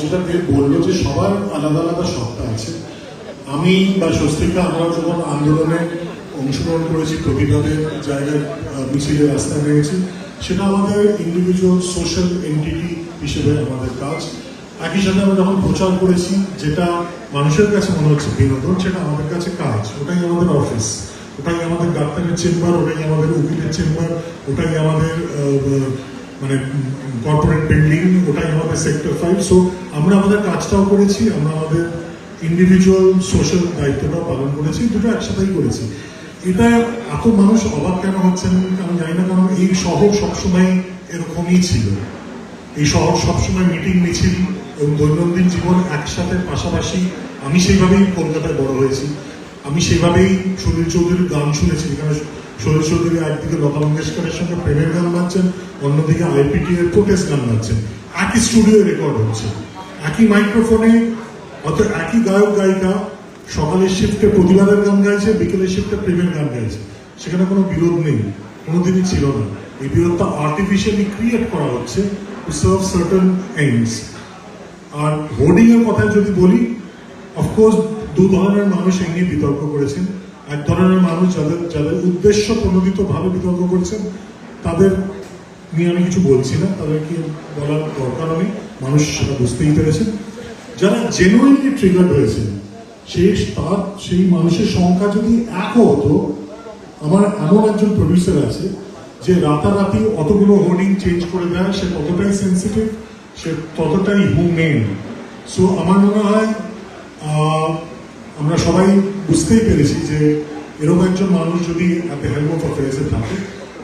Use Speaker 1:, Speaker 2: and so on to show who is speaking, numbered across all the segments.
Speaker 1: যেটা দেব বললো যে সবার আলাদা আলাদা সত্তা আছে। আমি বা স্বস্তিকা আমরা যখন আন্দোলনে অংশগ্রহণ করেছি, প্রতিবাদের জায়গায় মিছিলে রাস্তায় নেমেছি, সেটা আমাদের ইন্ডিভিজুয়াল সোশ্যাল এন্টিটি হিসেবে আমাদের কাজ। একই সাথে আমরা যখন প্রচার করেছি, যেটা মানুষের কাছে মনে হচ্ছে বিনোদন, সেটা আমাদের কাছে কাজ। ওটাই আমাদের অফিস, ওটাই আমাদের ডাক্তারের চেম্বার, ওটাই আমাদের উকিলের চেম্বার, ওটাই আমাদের মানে কর্পোরেট বিল্ডিং, ওটাই আমাদের সেক্টর 5। সো আমরা আমাদের কাজটাও করেছি, আমরা আমাদের ইন্ডিভিজুয়াল সোশ্যাল দায়িত্বটাও পালন করেছি, দুটো একসাথেই করেছি। এটা এত মানুষ অবাক কেন হচ্ছেন আমি জানি না, কারণ এই শহর সবসময় এরকমই ছিল। এই শহর সবসময় মিটিং মিছিল এবং দৈনন্দিন জীবন একসাথে পাশাপাশি। আমি সেইভাবেই কলকাতায় বড় হয়েছি, আমি সেভাবেই সুনীল চৌধুরীর গান শুনেছি, যেখানে সুনীল চৌধুরী একদিকে লতা মঙ্গেশকরের সঙ্গে প্রেমের গান গাচ্ছেন, অন্যদিকে আইপিটি এর প্রোটেস্ট গান গাচ্ছেন। একই স্টুডিও রেকর্ড হচ্ছে, একই মাইক্রোফোনে, অত একই গায়ক গায়িকা সকালের শিফটে প্রতিবাদের গান গাইছে, বিকেলের শিফটে প্রেমের গান গাইছে। সেখানে কোনো বিরোধ নেই, কোনোদিনই ছিল না। এই বিরোধটা আর্টিফিশিয়ালি ক্রিয়েট করা হচ্ছে টু সার্ভ সার্টেন এইমস। আর হোর্ডিং এর কথা যদি বলি, অফকোর্স দু ধরনের মানুষ এই নিয়ে বিতর্ক করেছেন। এক ধরনের মানুষ যাদের উদ্দেশ্য প্রণোদিত ভাবে বিতর্ক করেছেন, তাদের নিয়ে আমি কিছু বলছি না, তাদেরকে বলার দরকার নেই, মানুষ সেটা বুঝতেই পেরেছেন। যারা জেনুইনলি ট্রিগার্ড হয়েছে, সেই মানুষের সংখ্যা যদি একও হতো, আমার এমন একজন প্রডিউসার আছে যে রাতারাতি অতগুলো হোর্ডিং চেঞ্জ করে দেয়, সে ততটাই সেন্সিটিভ, সে ততটাই হিউম্যান। সো আমার মনে হয় আমরা সবাই বুঝতেই পেরেছি যে এরকম একজন মানুষ যদি at the helm of affairs এ থাকে,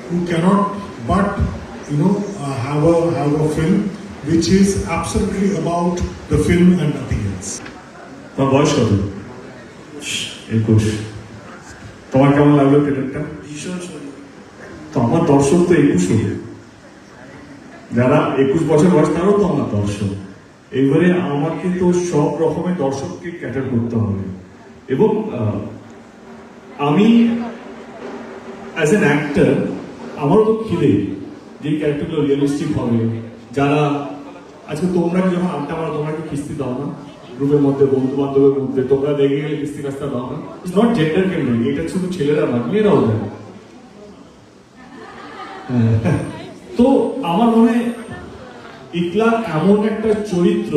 Speaker 1: who cannot but have a film which is absolutely about the film and nothing else.
Speaker 2: তোমার বয়স কত? 21। তোমার কেমন লাগলো ট্রেলারটা?
Speaker 3: ভীষণ সুন্দর।
Speaker 2: তো আমার দর্শক তো 21, যারা 21 বছর বয়স তারাও তো আমার দর্শক। এইবারে আমাকে তো সব রকমের দর্শককে ক্যাটার করতে হবে, এবং আমি অ্যাজ এন অ্যাক্টর আমারও তো খিদে যে ক্যারেক্টারগুলো রিয়েলিস্টিক হবে। যারা আজকে তোমরা কি যখন আড্ডা মারো, তোমরা কি কিস্তি দাও না গ্রুপের মধ্যে, বন্ধু বান্ধবের মধ্যে? তোমরা দেখে গেলে কিস্তি কাজটা দাও না। ইটস নট জেন্ডার কেন্দ্রিক, এটা শুধু ছেলেরা না, মেয়েরাও দেয়। তো আমার মনে হয় ইকলা এমন একটা চরিত্র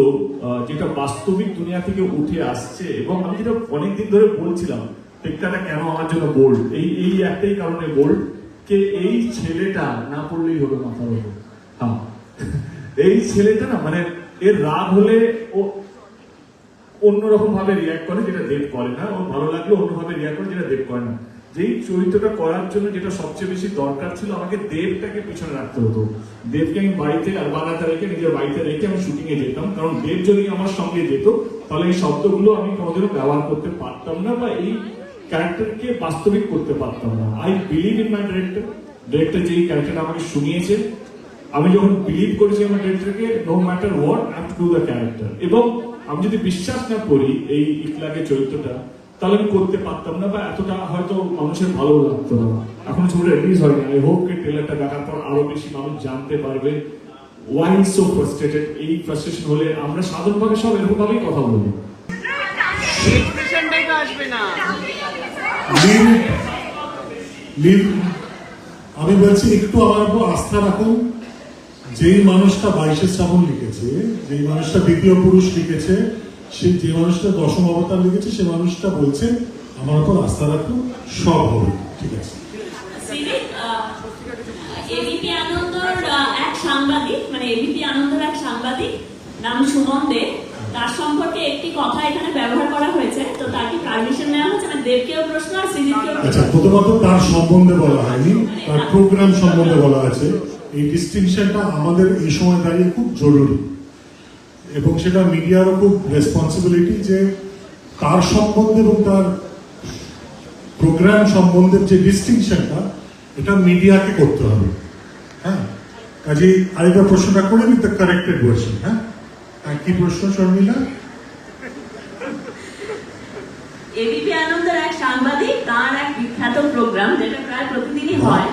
Speaker 2: যেটা বাস্তবিক দুনিয়া থেকে উঠে আসছে, এবং আমি যেটা অনেকদিন ধরে বলছিলাম, টেক্কাটা কেন আমার জন্য বোল্ড, এই একটাই কারণে বোল্ড, কে এই ছেলেটা না পড়লেই হলো মাথার উপর। হ্যাঁ, এই ছেলেটা না, মানে এর রাগ হলে ও অন্যরকম ভাবে রিয়াক্ট করে, যেটা দেব করে না। ওর ভালো লাগলে অন্যভাবে রিয়াক্ট করে, যেটা দেব করে না। যেই চরিত্রটা করার জন্য যেটা সবচেয়ে বেশি দরকার ছিল, আমাকে দেবটাকে পিছনে রাখতে হতো। দেবকে আমি বাড়িতে বানাতে রেখে, নিজের বাড়িতে রেখে আমি শুটিং এ যেতাম, কারণ দেব যদি আমার সঙ্গে যেত তাহলে এই শব্দগুলো আমি কোনোদিনও ব্যবহার করতে পারতাম না, বা এই ক্যারেক্টারকে বাস্তবিক করতে পারতাম না। I believe in my director যেই ক্যারেক্টারটা আমাকে শুনিয়েছে, আমি যখন বিলিভ করেছি আমার ডিরেক্টরকে, no matter what I have to do the character. এবং আমি যদি বিশ্বাস না করি এই ইকলাকে চরিত্রটা, তাহলে আমি করতে পারতাম না, বা এতটা হয়তো মানুষের ভালো লাগতো না। এখন ছবিটা রিলিজ হয়নি, আই হোপ কে ট্রেলারটা দেখার পর আরো বেশি মানুষ জানতে পারবে ওয়াই সো ফ্রাস্ট্রেটেড। এই ফ্রাস্ট্রেশন হলে আমরা সাধারণভাবে সব এরকম ভাবেই কথা বলি।
Speaker 1: আমি বলছি একটু আমার উপর আস্থা রাখুন। যেই মানুষটা 22 শ্রাবণ লিখেছে, যেই মানুষটা দ্বিতীয় পুরুষ লিখেছে, সেই যে মানুষটা দশম অবতার লিখেছে, সে মানুষটা বলছে আমার উপর আস্থা রাখুন, সব হবে ঠিক আছে।
Speaker 4: এবিপি আনন্দর এক সাংবাদিক, মানে এবিপি আনন্দর এক সাংবাদিক নাম সুমন দে, তার সম্পর্কে একটি কথা এখানে ব্যবহার করা হয়েছে। তো তার কি পারমিশন নেওয়া হচ্ছে? মানে দেবকেও প্রশ্ন আর সৃজিতকেও প্রশ্ন।
Speaker 1: আচ্ছা, প্রথমত তার সম্বন্ধে বলা হয়নি, তার প্রোগ্রাম সম্বন্ধে বলা আছে। এই ডিস্টিংশনটা আমাদের এই সময় দাঁড়িয়ে খুব জরুরি, এবং সেটা মিডিয়ারও খুব রেসপন্সিবিলিটি যে তার সম্বন্ধে এবং তার প্রোগ্রাম সম্বন্ধে যে ডিস্টিংশনটা, এটা মিডিয়াকে করতে হবে। হ্যাঁ, কাজেই আরেকবার প্রশ্নটা করে উইথ দ্য কারেক্টেড ভার্সন। হ্যাঁ, কি প্রশ্ন শর্মিলা?
Speaker 4: এবিপি আনন্দের এক সাংবাদিক, তার এক বিখ্যাত প্রোগ্রাম যেটা প্রায় প্রতিদিনই হয়,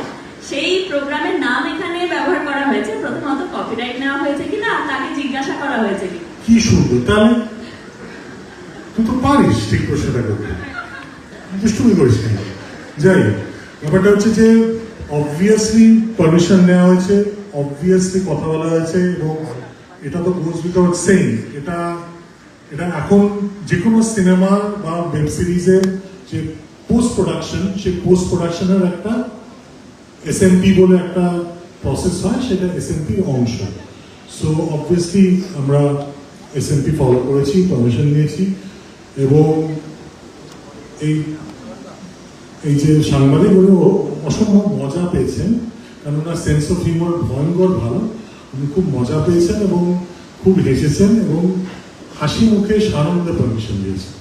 Speaker 4: সেই প্রোগ্রামের নাম এখানে ব্যবহার করা হয়েছে। প্রথমত কপিরাইট নেওয়া হয়েছে কিনা তাকে জিজ্ঞাসা করা হয়েছে কি?
Speaker 1: কি সুন্দর, তাহলে তুই তো পারিস ঠিক প্রশ্নটা করতে, দুষ্টুমি করিস না। যাই হোক, ব্যাপারটা হচ্ছে যে অবভিয়াসলি পারমিশন নেওয়া হয়েছে, অবভিয়াসলি কথা বলা হয়েছে, এবং এটা তো গোজ উইদাউট সেইং, এটা এটা এখন যে কোনো সিনেমা বা ওয়েব সিরিজের যে পোস্ট প্রোডাকশন, সেই পোস্ট প্রোডাকশনের একটা এসএমপি বলে একটা প্রসেস হয়, সেটা এসএমপির অংশ। সো অবভিয়াসলি আমরা এসএমপি ফলো করেছি, পারমিশন নিয়েছি, এবং এই যে সাংবাদিকগুলো অসম্ভব মজা পেয়েছেন, কারণ ওনার সেন্স অফ হিউমার ভয়ঙ্কর ভালো, উনি খুব মজা পেয়েছেন এবং খুব হেসেছেন এবং হাসি মুখে সানন্দে পারমিশন দিয়েছেন।